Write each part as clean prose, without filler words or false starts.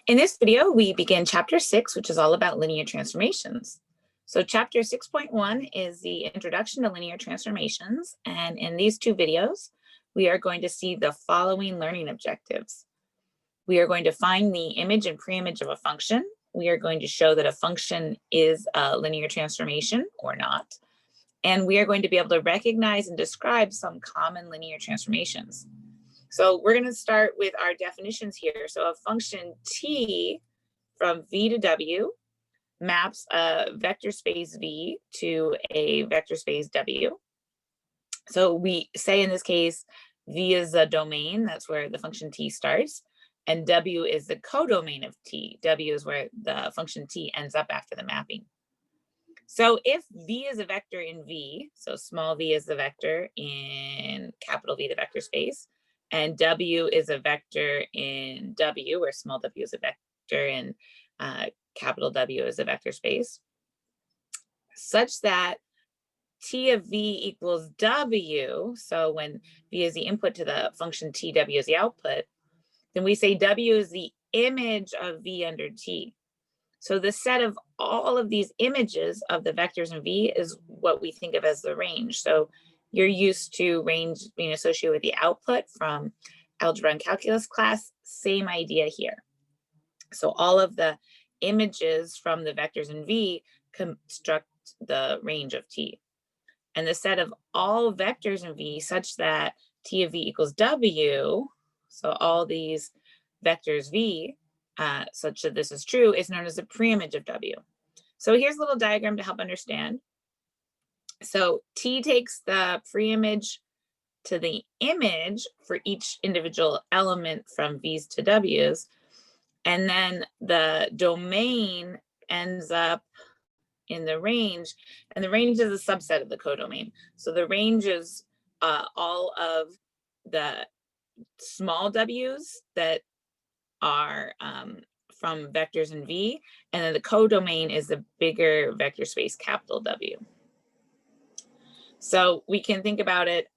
In this video, we begin chapter 6, which is all about linear transformations. So chapter 6.1 is the introduction to linear transformations. And in these two videos, we are going to see the following learning objectives. We are going to find the image and preimage of a function. We are going to show that a function is a linear transformation or not. And we are going to be able to recognize and describe some common linear transformations. So we're going to start with our definitions here. So a function t from v to w maps a vector space v to a vector space w. So we say in this case, v is the domain, that's where the function t starts, and w is the codomain of t. W is where the function t ends up after the mapping. So if v is a vector in v, so small v is the vector in capital V, the vector space, and w is a vector in w, where small w is a vector in capital W is a vector space, such that t of v equals w, so when v is the input to the function t, w is the output, then we say w is the image of v under t. So the set of all of these images of the vectors in v is what we think of as the range. So you're used to range being associated with the output from algebra and calculus class, same idea here. So all of the images from the vectors in v construct the range of t. And the set of all vectors in v such that t of v equals w, so all these vectors v, such that this is true, is known as the preimage of w. So here's a little diagram to help understand. So t takes the preimage to the image for each individual element from v's to w's, and then the domain ends up in the range, and the range is a subset of the codomain. So the range is all of the small w's that are from vectors in v, and then the codomain is the bigger vector space capital W. So we can think about it,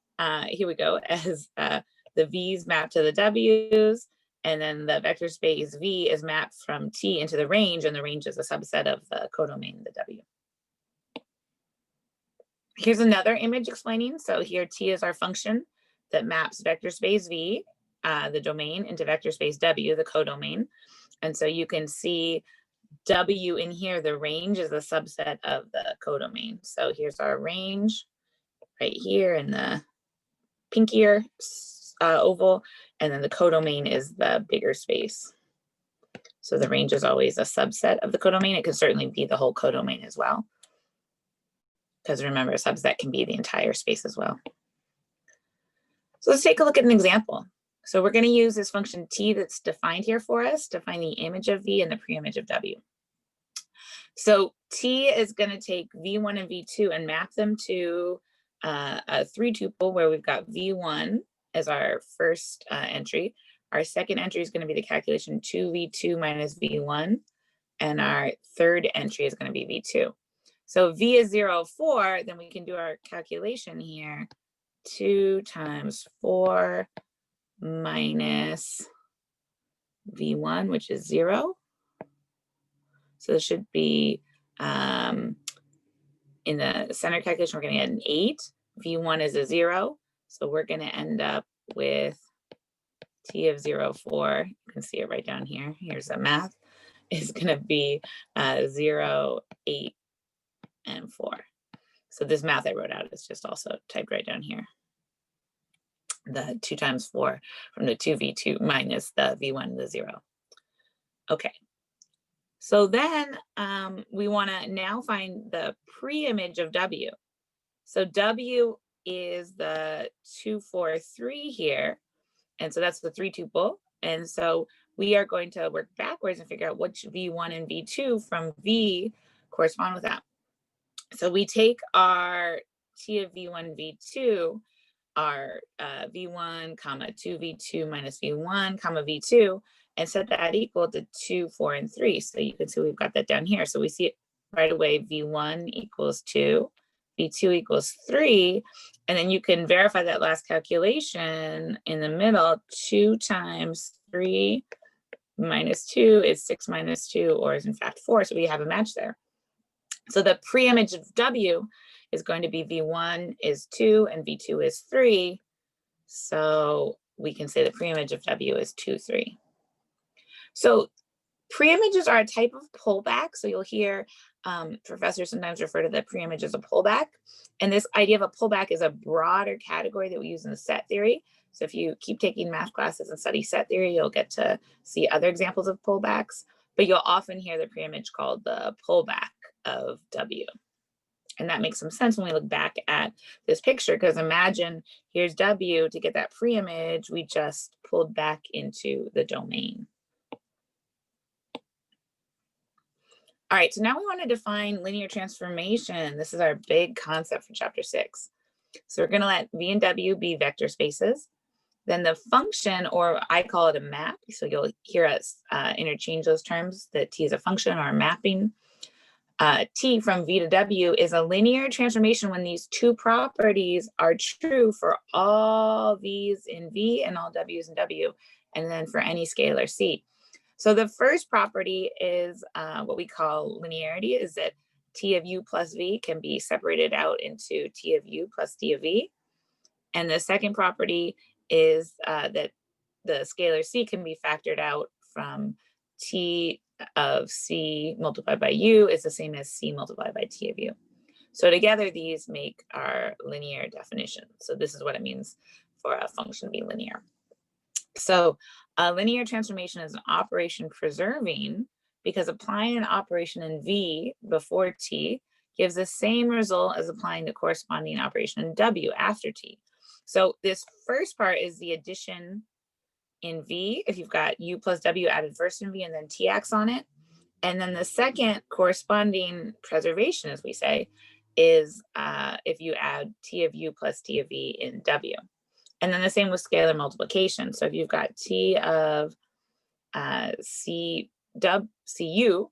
here we go, as the v's mapped to the w's, and then the vector space v is mapped from t into the range, and the range is a subset of the codomain, the w. Here's another image explaining. So here t is our function that maps vector space v, the domain, into vector space w, the codomain. And so you can see w in here, the range is a subset of the codomain. So here's our range right here in the pinkier oval, and then the codomain is the bigger space. So the range is always a subset of the codomain. It could certainly be the whole codomain as well, because remember, a subset can be the entire space as well. So let's take a look at an example. So we're going to use this function t that's defined here for us to find the image of v and the preimage of w. So t is going to take v1 and v2 and map them to a 3-tuple where we've got v1 as our first entry. Our second entry is going to be the calculation 2v2 minus v1, and our third entry is going to be v2. So if v is 0, 4, then we can do our calculation here. 2 times 4 minus v1, which is 0. So this should be, in the center calculation, we're going to get an 8. v1 is a 0. So we're going to end up with t of 0, 4. You can see it right down here. Here's the math. Is going to be 0, 8, and 4. So this math I wrote out is just also typed right down here. The 2 times 4 from the 2v2 minus the v1, the 0. Okay. So then we want to now find the preimage of w. So w is the 2, 4, 3 here. And so that's the 3-tuple. And so we are going to work backwards and figure out which v1 and v2 from v correspond with that. So we take our t of v1, v2, our v1, comma 2v2 minus v1, comma v2, and set that equal to 2, 4, and 3. So you can see we've got that down here. So we see it right away, v1 equals 2, v2 equals 3, and then you can verify that last calculation in the middle. 2 times 3 minus 2 is 6 minus 2, or is in fact 4. So we have a match there. So the preimage of W is going to be V1 is 2 and V2 is 3. So we can say the preimage of W is 2, 3. So preimages are a type of pullback. So you'll hear professors sometimes refer to the preimage as a pullback. And this idea of a pullback is a broader category that we use in set theory. So if you keep taking math classes and study set theory, you'll get to see other examples of pullbacks, but you'll often hear the preimage called the pullback of W. And that makes some sense when we look back at this picture, because imagine here's W. To get that preimage, we just pulled back into the domain. All right, so now we want to define linear transformation. This is our big concept for chapter 6. So we're going to let V and W be vector spaces. Then the function, or I call it a map, so you'll hear us interchange those terms, that T is a function or a mapping. T from V to W is a linear transformation when these two properties are true for all V's in V and all W's in W, and then for any scalar C. So the first property is what we call linearity, is that T of U plus V can be separated out into T of U plus D of V. And the second property is that the scalar C can be factored out from T of C multiplied by U is the same as C multiplied by T of U. So together these make our linear definition. So this is what it means for a function to be linear. So a linear transformation is an operation preserving, because applying an operation in V before T gives the same result as applying the corresponding operation in W after T. So this first part is the addition in V, if you've got U plus W added first in V and then T acts on it. And then the second corresponding preservation, as we say, is if you add T of U plus T of V in W. And then the same with scalar multiplication. So if you've got T of CU,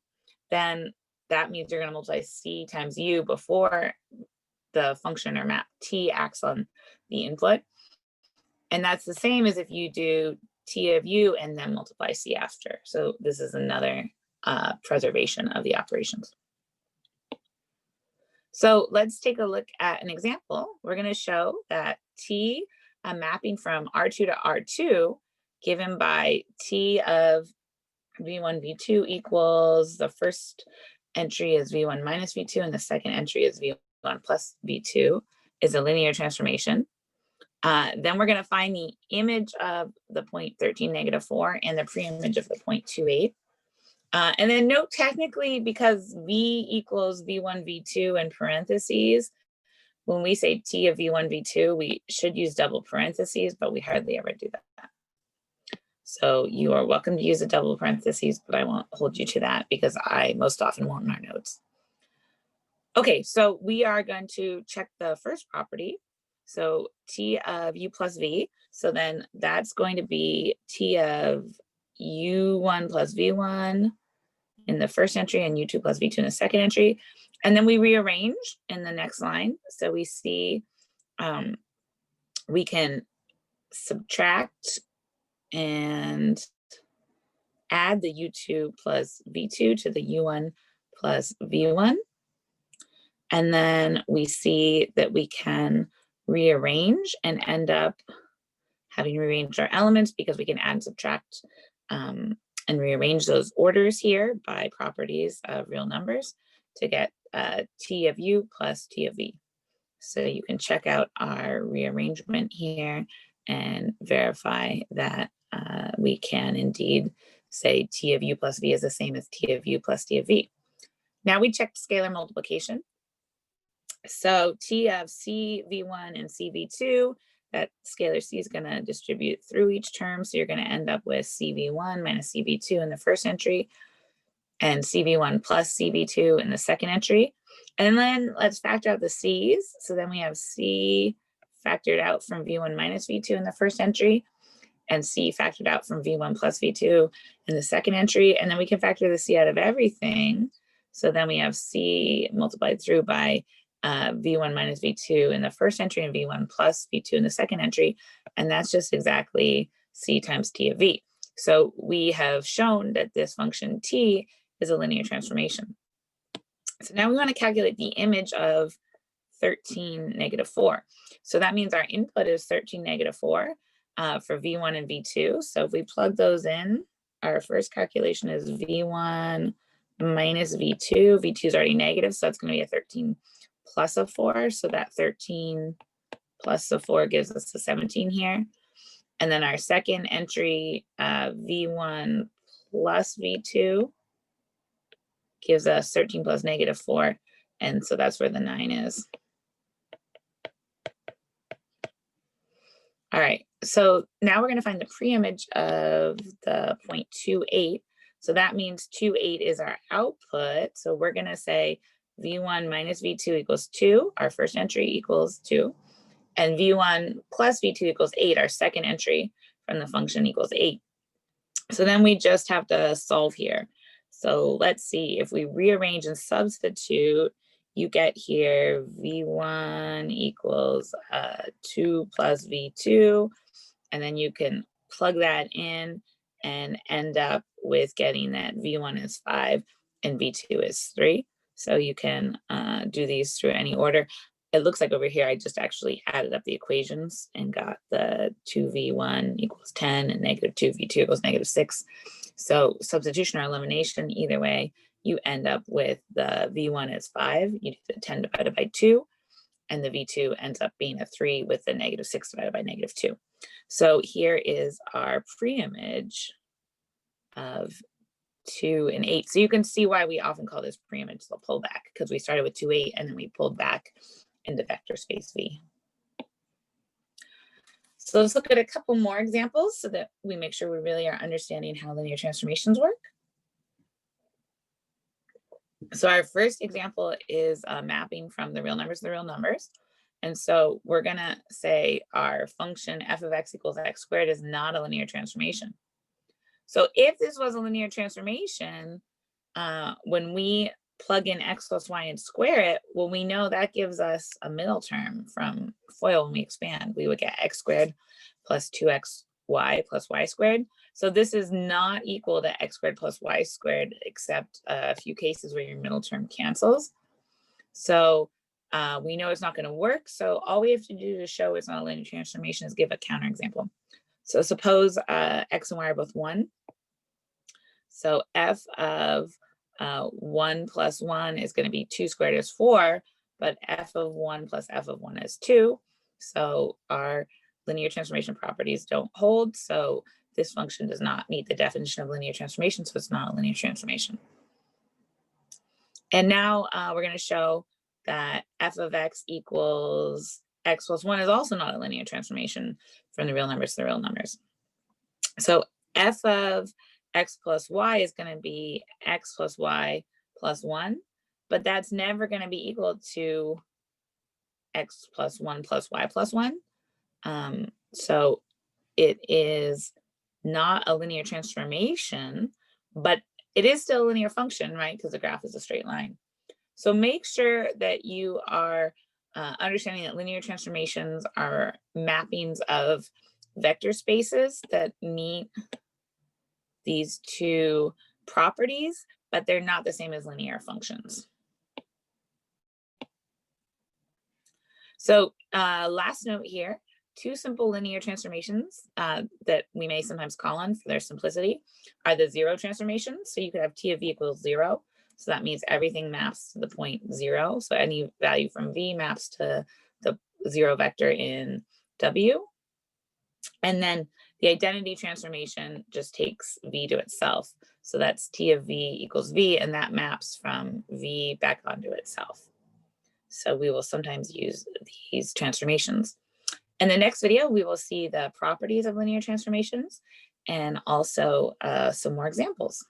then that means you're going to multiply C times U before the function or map T acts on the input. And that's the same as if you do T of U and then multiply C after. So this is another preservation of the operations. So let's take a look at an example. We're going to show that T, a mapping from R2 to R2, given by T of V1, V2 equals, the first entry is V1 minus V2, and the second entry is V1 plus V2, is a linear transformation. Then we're going to find the image of the point 13, negative 4, and the preimage of the point 28. And then note, technically, because V equals V1, V2 in parentheses, when we say T of V1, V2, we should use double parentheses, but we hardly ever do that. So you are welcome to use a double parentheses, but I won't hold you to that because I most often won't in our notes. Okay, so we are going to check the first property. So T of U plus V. So then that's going to be T of U1 plus V1 in the first entry and U2 plus V2 in the second entry. And then we rearrange in the next line. So we see we can subtract and add the U2 plus V2 to the U1 plus V1. And then we see that we can rearrange and end up having rearranged our elements, because we can add and subtract and rearrange those orders here by properties of real numbers to get T of U plus T of V. So you can check out our rearrangement here and verify that we can indeed say T of U plus V is the same as T of U plus T of V. Now we checked scalar multiplication. So T of CV1 and CV2, that scalar C is going to distribute through each term. So you're going to end up with CV1 minus CV2 in the first entry and CV1 plus CV2 in the second entry. And then let's factor out the C's. So then we have C factored out from V1 minus V2 in the first entry, and C factored out from V1 plus V2 in the second entry. And then we can factor the C out of everything. So then we have C multiplied through by V1 minus V2 in the first entry and V1 plus V2 in the second entry. And that's just exactly C times T of V. So we have shown that this function t is a linear transformation. So now we want to calculate the image of 13, -4. So that means our input is 13, -4 for V1 and V2. So if we plug those in, our first calculation is V1 minus V2. V2 is already negative, so that's going to be a 13 plus a 4. So that 13 plus a 4 gives us a 17 here. And then our second entry, V1 plus V2, gives us 13 plus -4. And so that's where the 9 is. All right, so now we're going to find the pre-image of the point 2,8. So that means 2,8 is our output. So we're going to say V1 minus V2 equals 2. Our first entry equals 2. And V1 plus V2 equals 8. Our second entry from the function equals 8. So then we just have to solve here. So let's see, if we rearrange and substitute, you get here V1 equals 2 plus V2, and then you can plug that in and end up with getting that V1 is 5 and V2 is 3. So you can do these through any order. It looks like over here, I just actually added up the equations and got the 2V1 equals 10 and -2V2 equals -6. So substitution or elimination, either way, you end up with the V1 is 5, you do the 10 divided by 2, and the V2 ends up being a 3 with the -6 divided by -2. So here is our pre-image of 2 and 8. So you can see why we often call this pre-image the pullback, because we started with 2, 8, and then we pulled back into vector space V. So let's look at a couple more examples so that we make sure we really are understanding how linear transformations work. So our first example is mapping from the real numbers to the real numbers. And so we're going to say our function f of x equals x squared is not a linear transformation. So if this was a linear transformation, when we plug in x plus y and square it, well, we know that gives us a middle term from FOIL. When we expand, we would get x squared plus 2xy plus y squared. So this is not equal to x squared plus y squared, except a few cases where your middle term cancels. So we know it's not going to work. So all we have to do to show it's not a linear transformation is give a counterexample. So suppose x and y are both 1. So f of 1 plus 1 is going to be 2 squared is 4, but f of 1 plus f of 1 is 2. So our linear transformation properties don't hold. So this function does not meet the definition of linear transformation, so it's not a linear transformation. And now we're going to show that f of x equals x plus 1 is also not a linear transformation from the real numbers to the real numbers. So f of x plus y is going to be x plus y plus 1, but that's never going to be equal to x plus 1 plus y plus 1. So it is not a linear transformation, but it is still a linear function, right? Because the graph is a straight line. So make sure that you are understanding that linear transformations are mappings of vector spaces that meet these two properties, but they're not the same as linear functions. So last note here, two simple linear transformations that we may sometimes call on for their simplicity are the zero transformations. So you could have t of v equals 0. So that means everything maps to the point 0. So any value from v maps to the 0 vector in w. And then the identity transformation just takes v to itself. So that's t of v equals v, and that maps from v back onto itself. So we will sometimes use these transformations. In the next video, we will see the properties of linear transformations and also some more examples.